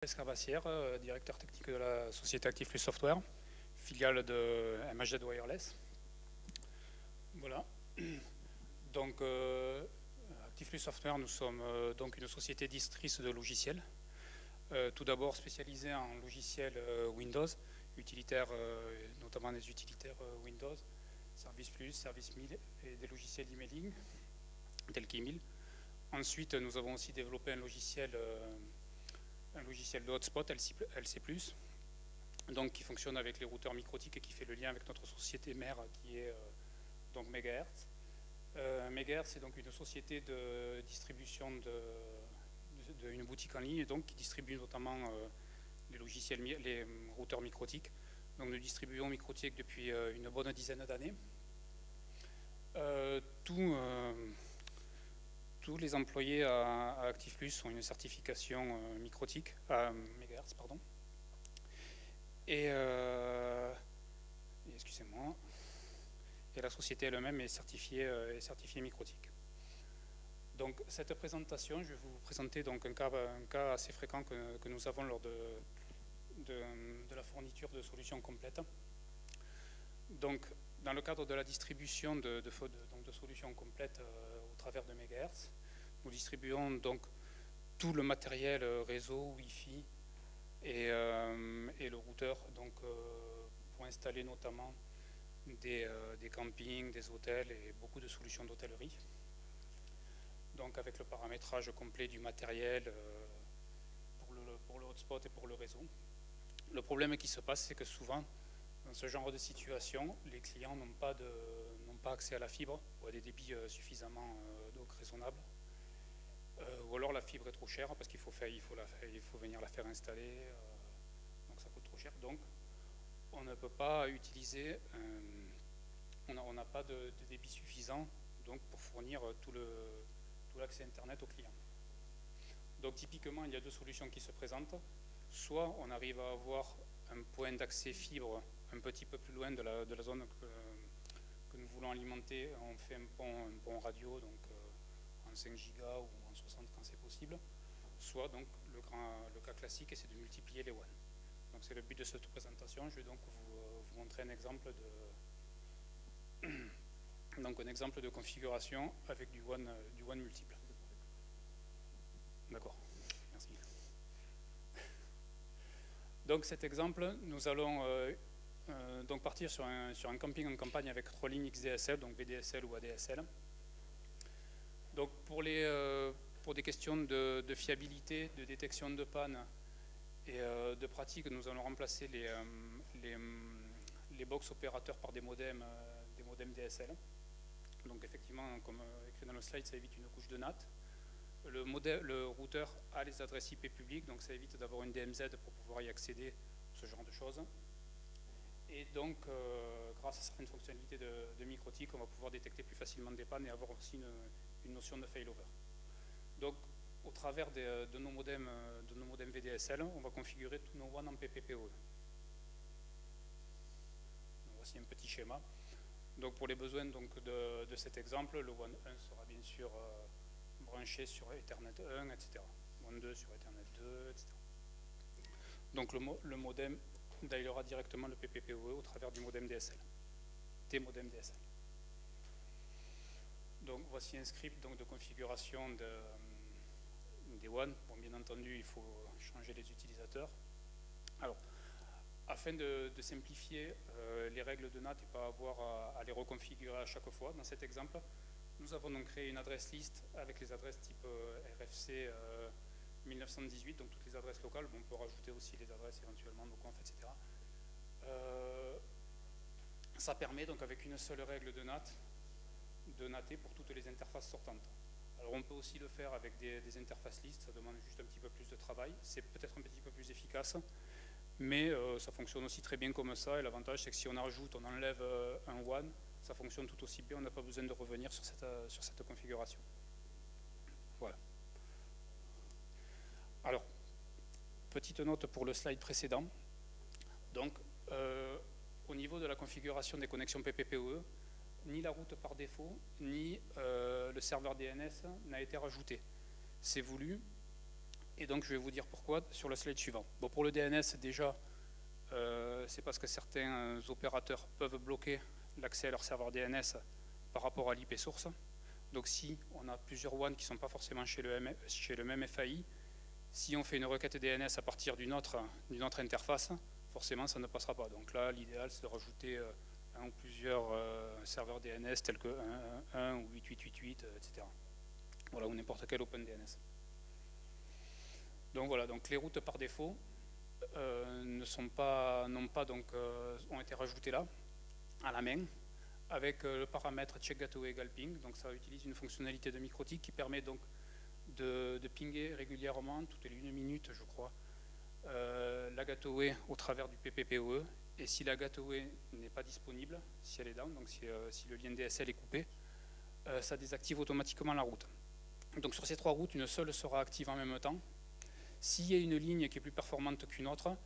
Escarbassière, directeur technique de la société ActivePlus Software, filiale de MHZ Wireless. Voilà. Donc, ActivePlus Software, nous sommes donc une société districe de logiciels. Tout d'abord spécialisée en logiciels Windows, utilitaires, notamment des utilitaires Windows, Service Plus, Service 1000 et des logiciels d'emailing tels qu'Email. Ensuite, nous avons aussi développé un logiciel de hotspot LC+, donc qui fonctionne avec les routeurs MikroTik et qui fait le lien avec notre société mère qui est donc Megahertz. Megahertz est donc une société de distribution d'une boutique en ligne, donc qui distribue notamment les routeurs MikroTik. Donc nous distribuons MikroTik depuis une bonne dizaine d'années. Tous les employés à ActivePlus ont une certification MikroTik, Megahertz, pardon. Et excusez-moi. Et la société elle-même est certifiée MikroTik. Donc cette présentation, je vais vous présenter donc un cas assez fréquent que nous avons lors de la fourniture de solutions complètes. Donc dans le cadre de la distribution de solutions complètes au travers de Megahertz, nous distribuons donc tout le matériel réseau, Wi-Fi et le routeur donc, pour installer notamment des campings, des hôtels et beaucoup de solutions d'hôtellerie. Donc avec le paramétrage complet du matériel pour le hotspot et pour le réseau. Le problème qui se passe, c'est que souvent, dans ce genre de situation, les clients n'ont pas accès à la fibre ou à des débits suffisamment donc raisonnables. Ou alors la fibre est trop chère parce qu'il faut venir la faire installer, donc ça coûte trop cher. Donc on ne peut pas utiliser, on n'a pas de débit suffisant donc, pour fournir tout l'accès Internet aux clients. Donc typiquement, il y a deux solutions qui se présentent. Soit on arrive à avoir un point d'accès fibre un petit peu plus loin de la zone que nous voulons alimenter. On fait un pont radio donc, en 5 gigas ou en 60 quand c'est possible. Soit donc le cas classique, et c'est de multiplier les WAN. Donc c'est le but de cette présentation. Je vais donc vous montrer un exemple de configuration avec du WAN multiple. D'accord, merci. Donc cet exemple, nous allons donc partir sur un camping en campagne avec 3 lignes XDSL, donc VDSL ou ADSL. Donc pour des questions de fiabilité, de détection de panne et de pratique, nous allons remplacer les box opérateurs par des modems DSL. Donc effectivement, comme écrit dans le slide, ça évite une couche de NAT. Le routeur a les adresses IP publiques, donc ça évite d'avoir une DMZ pour pouvoir y accéder, ce genre de choses. Et donc, grâce à certaines fonctionnalités de MikroTik, on va pouvoir détecter plus facilement des pannes et avoir aussi une notion de failover. Donc, au travers de nos modems VDSL, on va configurer tous nos WAN en PPPoE. Donc, voici un petit schéma. Donc, pour les besoins donc, de cet exemple, le WAN 1 sera bien sûr branché sur Ethernet 1, etc. WAN 2 sur Ethernet 2, etc. Donc, le modem dialera directement le PPPoE au travers du modem DSL, des modems DSL. Donc voici un script donc, de configuration des WAN. Bon, bien entendu, il faut changer les utilisateurs. Alors, afin de simplifier les règles de NAT et pas avoir à les reconfigurer à chaque fois, dans cet exemple, nous avons donc créé une adresse liste avec les adresses type RFC 1918, donc toutes les adresses locales. Bon, on peut rajouter aussi les adresses éventuellement nos confs, etc. Ça permet donc avec une seule règle de NAT de NATer pour toutes les interfaces sortantes. Alors on peut aussi le faire avec des interfaces listes, ça demande juste un petit peu plus de travail, c'est peut-être un petit peu plus efficace, mais ça fonctionne aussi très bien comme ça, et l'avantage c'est que si on enlève un WAN, ça fonctionne tout aussi bien, on n'a pas besoin de revenir sur cette configuration. Voilà. Alors, petite note pour le slide précédent. Donc, au niveau de la configuration des connexions PPPoE, ni la route par défaut, ni le serveur DNS n'a été rajouté. C'est voulu, Et donc je vais vous dire pourquoi sur le slide suivant. Bon, pour le DNS, déjà, c'est parce que certains opérateurs peuvent bloquer l'accès à leur serveur DNS par rapport à l'IP source. Donc si on a plusieurs WAN qui ne sont pas forcément chez le même FAI, si on fait une requête DNS à partir d'une autre interface, forcément ça ne passera pas. Donc là, l'idéal c'est de rajouter un ou plusieurs serveurs DNS tels que 1 ou 8888, etc. Voilà, ou n'importe quel OpenDNS. Donc voilà, donc les routes par défaut ont été rajoutées là, à la main, avec le paramètre checkGateway égale ping. Donc ça utilise une fonctionnalité de MikroTik qui permet donc de pinguer régulièrement, toutes les 1 minute, je crois, la gateway au travers du PPPoE. Et si la gateway n'est pas disponible, si elle est down, donc si le lien DSL est coupé, ça désactive automatiquement la route. Donc sur ces 3 routes, une seule sera active en même temps. S'il y a une ligne qui est plus performante qu'une autre,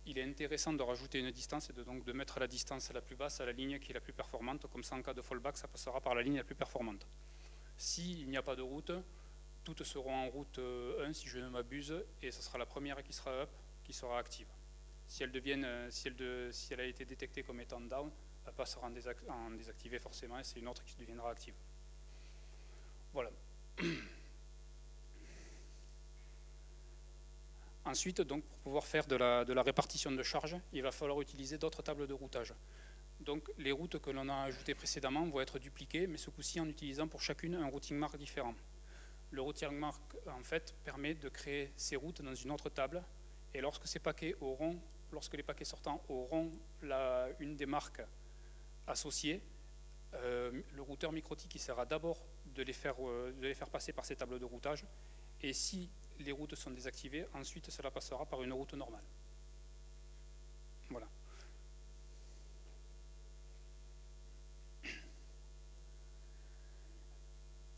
il est intéressant de rajouter une distance et de mettre la distance la plus basse à la ligne qui est la plus performante. Comme ça, en cas de fallback, ça passera par la ligne la plus performante. S'il n'y a pas de route, toutes seront en route 1, si je ne m'abuse, et ce sera la première qui sera up, qui sera active. Si elle a été détectée comme étant down, elle passera en désactivé forcément, et c'est une autre qui deviendra active. Voilà. Ensuite, donc, pour pouvoir faire de la répartition de charge, il va falloir utiliser d'autres tables de routage. Donc, les routes que l'on a ajoutées précédemment vont être dupliquées, mais ce coup-ci en utilisant pour chacune un routing mark différent. Le routing mark, en fait, permet de créer ces routes dans une autre table, et lorsque les paquets sortants auront une des marques associées, le routeur MikroTik essaiera d'abord de les faire passer par ces tables de routage, et si les routes sont désactivées, ensuite cela passera par une route normale. Voilà.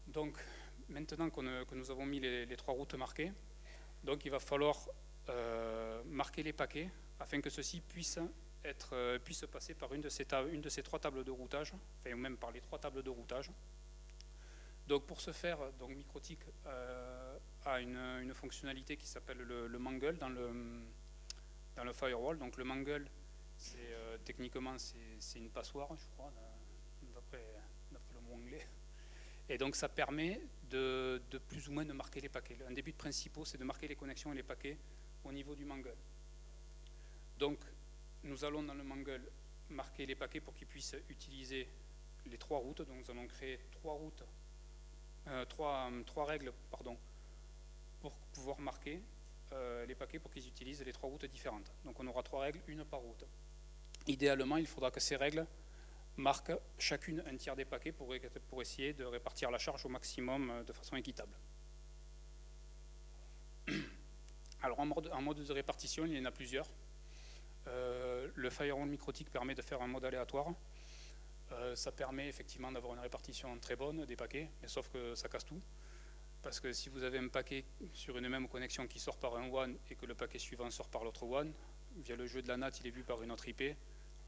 Donc, maintenant que nous avons mis les 3 routes marquées, donc il va falloir marquer les paquets afin que ceux-ci puissent passer par une de ces 3 tables de routage, enfin, ou même par les 3 tables de routage. Donc pour ce faire, MikroTik a une fonctionnalité qui s'appelle le mangle dans le firewall. Donc le mangle, techniquement, c'est une passoire, je crois, d'après le mot anglais. Et donc ça permet de plus ou moins de marquer les paquets. Un des buts principaux, c'est de marquer les connexions et les paquets au niveau du mangle. Donc nous allons dans le mangle marquer les paquets pour qu'ils puissent utiliser les 3 routes. Donc nous allons créer 3 règles pour pouvoir marquer les paquets pour qu'ils utilisent les 3 routes différentes. Donc on aura 3 règles, une par route. Idéalement, il faudra que ces règles marquent chacune un tiers des paquets pour essayer de répartir la charge au maximum de façon équitable. Alors en mode de répartition, il y en a plusieurs. Le firewall MikroTik permet de faire un mode aléatoire. Ça permet effectivement d'avoir une répartition très bonne des paquets, mais sauf que ça casse tout. Parce que si vous avez un paquet sur une même connexion qui sort par un WAN et que le paquet suivant sort par l'autre WAN, via le jeu de la NAT, il est vu par une autre IP,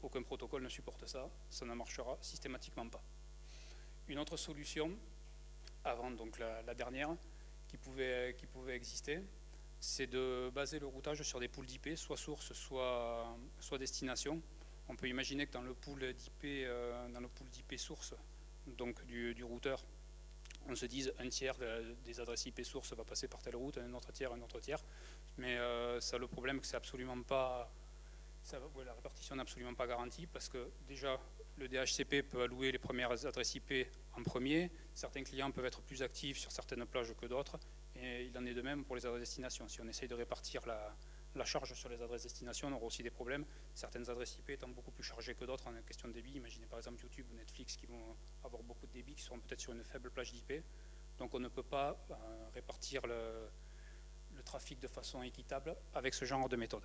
aucun protocole ne supporte ça, ça ne marchera systématiquement pas. Une autre solution, avant donc la dernière, qui pouvait exister, c'est de baser le routage sur des pools d'IP, soit source, soit destination. On peut imaginer que dans le pool d'IP source, donc du routeur, on se dise un tiers des adresses IP source va passer par telle route, un autre tiers, mais ça a le problème que c'est absolument pas, la répartition n'est absolument pas garantie, parce que déjà le DHCP peut allouer les premières adresses IP en premier, certains clients peuvent être plus actifs sur certaines plages que d'autres, et il en est de même pour les adresses destination. Si on essaye de répartir la charge sur les adresses destination, on aura aussi des problèmes, certaines adresses IP étant beaucoup plus chargées que d'autres en question de débit. Imaginez par exemple YouTube ou Netflix qui vont avoir beaucoup de débit, qui seront peut-être sur une faible plage d'IP, donc on ne peut pas répartir le trafic de façon équitable avec ce genre de méthode.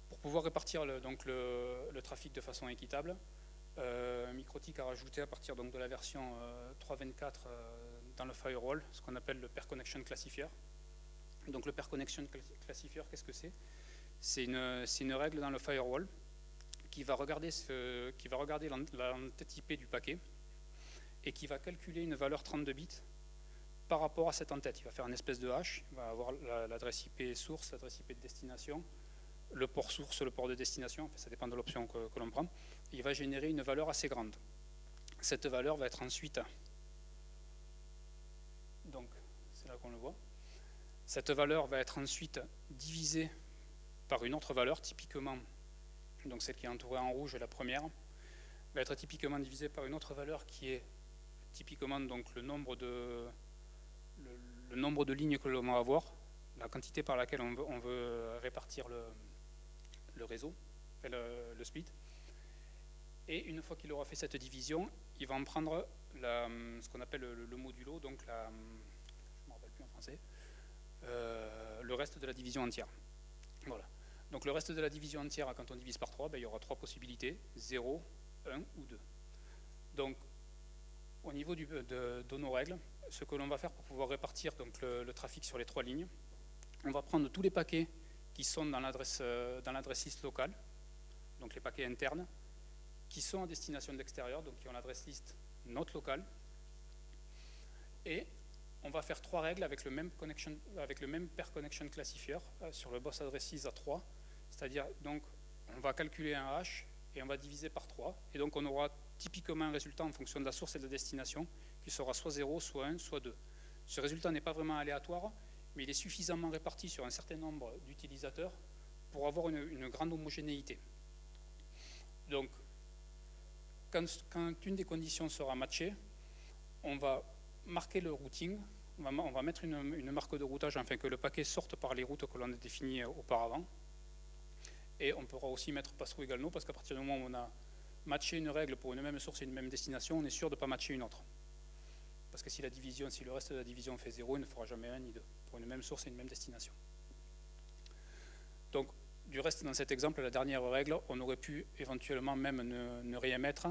Pour pouvoir répartir le trafic de façon équitable, MikroTik a rajouté à partir de la version 3.24 dans le firewall ce qu'on appelle le Pair Connection Classifier. Donc le Pair Connection Classifier, qu'est-ce que c'est? C'est une règle dans le firewall qui va regarder l'entité IP du paquet et qui va calculer une valeur 32 bits par rapport à cette en-tête. Il va faire une espèce de hash, il va avoir l'adresse IP source, l'adresse IP de destination, le port source, le port de destination, enfin, ça dépend de l'option que l'on prend. Il va générer une valeur assez grande. Cette valeur va être ensuite, donc c'est là qu'on le voit, cette valeur va être ensuite divisée par une autre valeur, typiquement, donc celle qui est entourée en rouge, la première, va être typiquement divisée par une autre valeur qui est typiquement donc le nombre de lignes que l'on va avoir, la quantité par laquelle on veut répartir le réseau, enfin le split. Et une fois qu'il aura fait cette division, il va en prendre ce qu'on appelle le modulo, donc je ne me rappelle plus en français, le reste de la division entière. Voilà. Donc le reste de la division entière, quand on divise par 3, il y aura 3 possibilités, 0, 1 ou 2. Donc au niveau de nos règles, ce que l'on va faire pour pouvoir répartir donc, le trafic sur les 3 lignes, on va prendre tous les paquets qui sont dans l'adresse liste locale, donc les paquets internes, qui sont à destination de l'extérieur, donc qui ont l'adresse liste not locale, et on va faire 3 règles avec le même pair connection classifier sur le boss addresses à 3, c'est-à-dire donc on va calculer un hash et on va diviser par 3, et donc on aura typiquement un résultat en fonction de la source et de la destination qui sera soit 0, soit 1, soit 2. Ce résultat n'est pas vraiment aléatoire, mais il est suffisamment réparti sur un certain nombre d'utilisateurs pour avoir une grande homogénéité. Donc, quand une des conditions sera matchée, on va marquer le routing, on va mettre une marque de routage afin que le paquet sorte par les routes que l'on a définies auparavant. Et on pourra aussi mettre pass-through égale no, parce qu'à partir du moment où on a matché une règle pour une même source et une même destination, on est sûr de ne pas matcher une autre. Parce que si le reste de la division fait 0, il ne fera jamais 1 ni 2, pour une même source et une même destination. Donc, du reste, dans cet exemple, la dernière règle, on aurait pu éventuellement même ne rien mettre,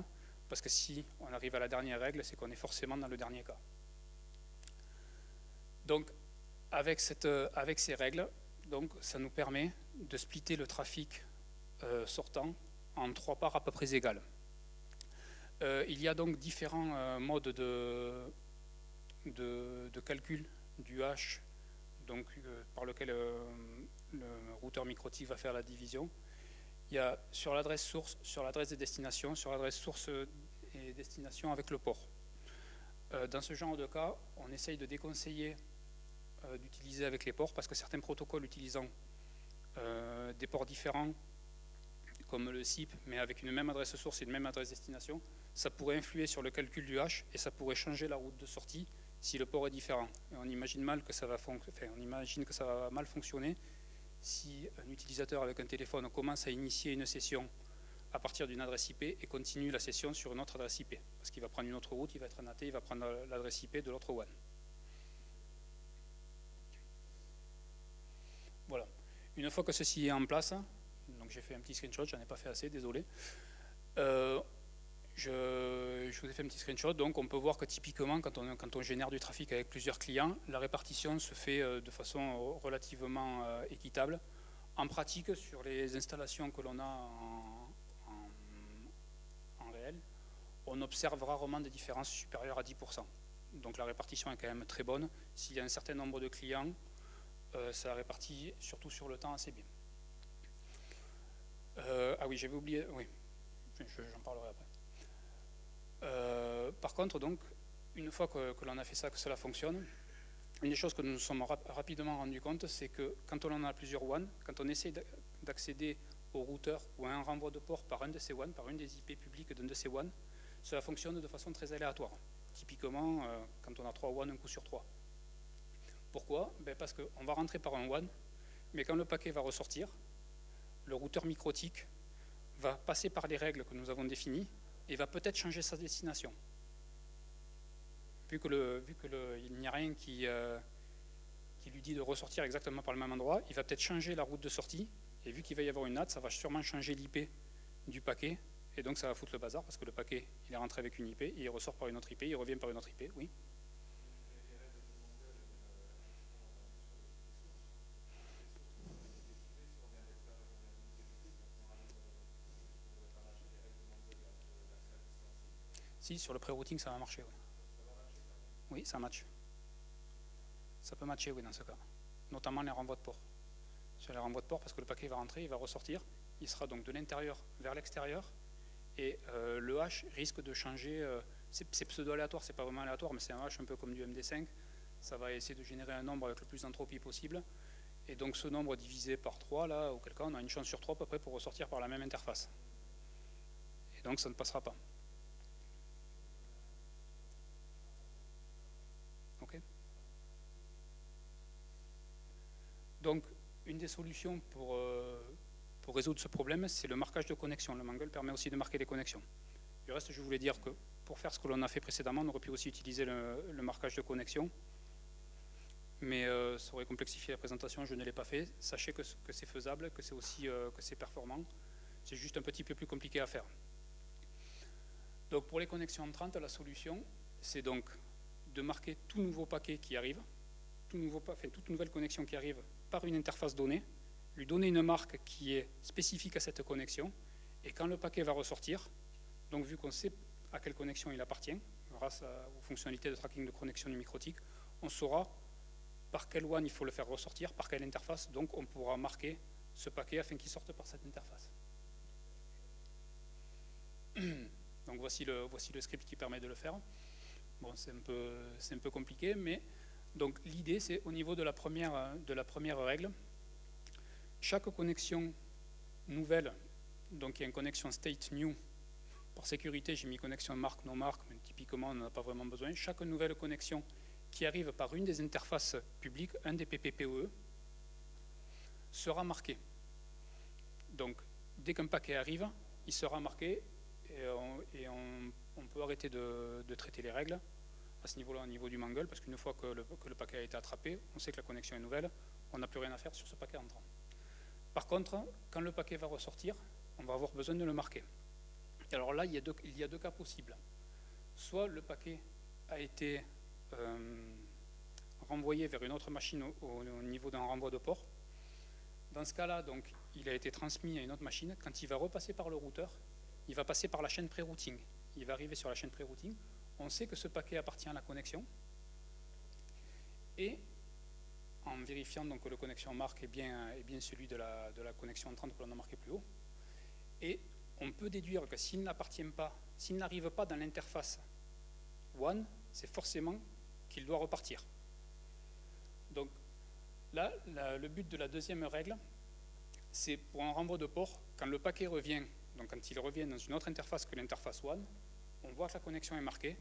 parce que si on arrive à la dernière règle, c'est qu'on est forcément dans le dernier cas. Donc, avec ces règles, donc, ça nous permet de splitter le trafic sortant en 3 parts à peu près égales. Il y a donc différents modes de calcul du hash, donc, par lequel le routeur microtique va faire la division. Il y a sur l'adresse source, sur l'adresse des destinations, sur l'adresse source et destination avec le port. Dans ce genre de cas, on essaye de déconseiller d'utiliser avec les ports, parce que certains protocoles utilisant des ports différents, comme le SIP, mais avec une même adresse source et une même adresse destination, ça pourrait influer sur le calcul du hash et ça pourrait changer la route de sortie si le port est différent. Et on imagine que ça va mal fonctionner si un utilisateur avec un téléphone commence à initier une session à partir d'une adresse IP et continue la session sur une autre adresse IP. Parce qu'il va prendre une autre route, il va être NAT, il va prendre l'adresse IP de l'autre WAN. Voilà. Une fois que ceci est en place, donc j'ai fait un petit screenshot, j'en ai pas fait assez, désolé. Je vous ai fait un petit screenshot, donc on peut voir que typiquement quand on génère du trafic avec plusieurs clients, la répartition se fait de façon relativement équitable. En pratique, sur les installations que l'on a en réel, on observe rarement des différences supérieures à 10%. Donc la répartition est quand même très bonne. S'il y a un certain nombre de clients, ça répartit surtout sur le temps assez bien. Ah oui, j'avais oublié, oui, j'en parlerai après. Par contre, donc, une fois que l'on a fait ça, que cela fonctionne, une des choses que nous nous sommes rapidement rendu compte, c'est que quand on en a plusieurs WAN, quand on essaie d'accéder au routeur ou à un renvoi de port par un de ces WAN, par une des IP publiques d'un de ces WAN, cela fonctionne de façon très aléatoire. Typiquement, quand on a 3 WAN, un coup sur 3. Pourquoi? Parce qu'on va rentrer par un WAN, mais quand le paquet va ressortir, le routeur microtique va passer par les règles que nous avons définies et va peut-être changer sa destination. Vu qu'il n'y a rien qui lui dit de ressortir exactement par le même endroit, il va peut-être changer la route de sortie, et vu qu'il va y avoir une NAT, ça va sûrement changer l'IP du paquet, et donc ça va foutre le bazar, parce que le paquet, il est rentré avec une IP, et il ressort par une autre IP, il revient par une autre IP, oui. Si, sur le pré-routing, ça va marcher. Oui, ça match. Ça peut matcher, oui, dans ce cas. Notamment les renvois de port. Sur les renvois de port, parce que le paquet va rentrer, il va ressortir. Il sera donc de l'intérieur vers l'extérieur. Et le hash risque de changer. C'est pseudo-aléatoire, c'est pas vraiment aléatoire, mais c'est un hash un peu comme du MD5. Ça va essayer de générer un nombre avec le plus d'entropie possible. Et donc ce nombre divisé par 3, là, auquel cas on a une chance sur 3 à peu près pour ressortir par la même interface. Et donc ça ne passera pas. Ok. Donc une des solutions pour résoudre ce problème, c'est le marquage de connexion. Le Mangle permet aussi de marquer des connexions. Du reste, je voulais dire que pour faire ce que l'on a fait précédemment, on aurait pu aussi utiliser le marquage de connexion. Mais ça aurait complexifié la présentation, je ne l'ai pas fait. Sachez que c'est faisable, que c'est aussi que c'est performant. C'est juste un petit peu plus compliqué à faire. Donc pour les connexions entrantes, la solution, c'est donc de marquer tout nouveau paquet qui arrive, toute nouvelle connexion qui arrive par une interface donnée, lui donner une marque qui est spécifique à cette connexion, et quand le paquet va ressortir, donc vu qu'on sait à quelle connexion il appartient, grâce aux fonctionnalités de tracking de connexion numicrotique, on saura par quel WAN il faut le faire ressortir, par quelle interface, donc on pourra marquer ce paquet afin qu'il sorte par cette interface. Donc voici le script qui permet de le faire. Bon, c'est un peu compliqué, mais donc l'idée c'est au niveau de la première règle, chaque connexion nouvelle, donc il y a une connexion state new. Par sécurité, j'ai mis connexion marque, non marque, mais typiquement on n'en a pas vraiment besoin. Chaque nouvelle connexion qui arrive par une des interfaces publiques, un des PPPoE, sera marquée. Donc dès qu'un paquet arrive, il sera marqué et on peut arrêter de traiter les règles à ce niveau-là, au niveau du Mangle, parce qu'une fois que le paquet a été attrapé, on sait que la connexion est nouvelle, on n'a plus rien à faire sur ce paquet entrant. Par contre, quand le paquet va ressortir, on va avoir besoin de le marquer. Et alors là, il y a deux cas possibles. Soit le paquet a été renvoyé vers une autre machine au niveau d'un renvoi de port. Dans ce cas-là, donc, il a été transmis à une autre machine. Quand il va repasser par le routeur, il va passer par la chaîne pré-routing. Il va arriver sur la chaîne pré-routing. On sait que ce paquet appartient à la connexion. Et en vérifiant donc, que la connexion marque est bien celui de la connexion entrante que l'on a marqué plus haut. Et on peut déduire que s'il n'appartient pas, s'il n'arrive pas dans l'interface WAN, c'est forcément qu'il doit repartir. Donc là, le but de la deuxième règle, c'est pour un renvoi de port, quand le paquet revient, donc quand il revient dans une autre interface que l'interface WAN, on voit que la connexion est marquée,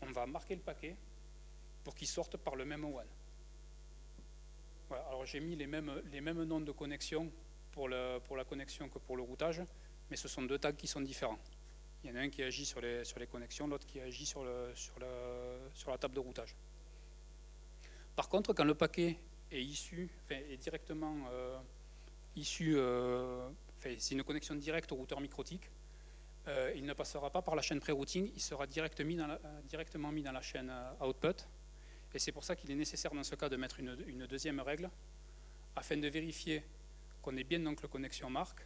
on va marquer le paquet pour qu'il sorte par le même WAN. Voilà, alors j'ai mis les mêmes noms de connexion pour la connexion que pour le routage, mais ce sont deux tags qui sont différents. Il y en a un qui agit sur les connexions, l'autre qui agit sur la table de routage. Par contre, quand le paquet est est directement issu, c'est une connexion directe au routeur microtique, il ne passera pas par la chaîne pré-routing, il sera directement mis dans la chaîne output. Et c'est pour ça qu'il est nécessaire dans ce cas de mettre une deuxième règle afin de vérifier qu'on ait bien donc la connexion marque.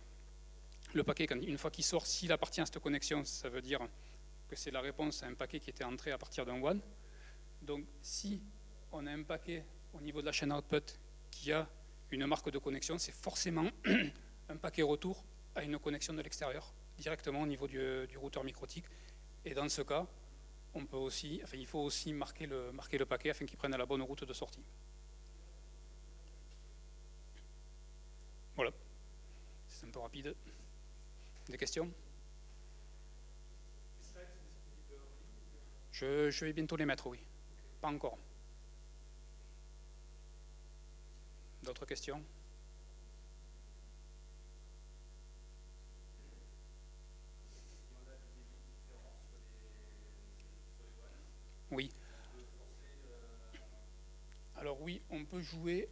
Le paquet, une fois qu'il sort, s'il appartient à cette connexion, ça veut dire que c'est la réponse à un paquet qui était entré à partir d'un WAN. Donc si on a un paquet au niveau de la chaîne output qui a une marque de connexion, c'est forcément un paquet retour à une connexion de l'extérieur, directement au niveau du routeur microtique. Et dans ce cas, il faut aussi marquer le paquet afin qu'il prenne la bonne route de sortie. Voilà, c'est un peu rapide. Des questions? Je vais bientôt les mettre, oui. Pas encore. D'autres questions? Oui. Alors oui, on peut jouer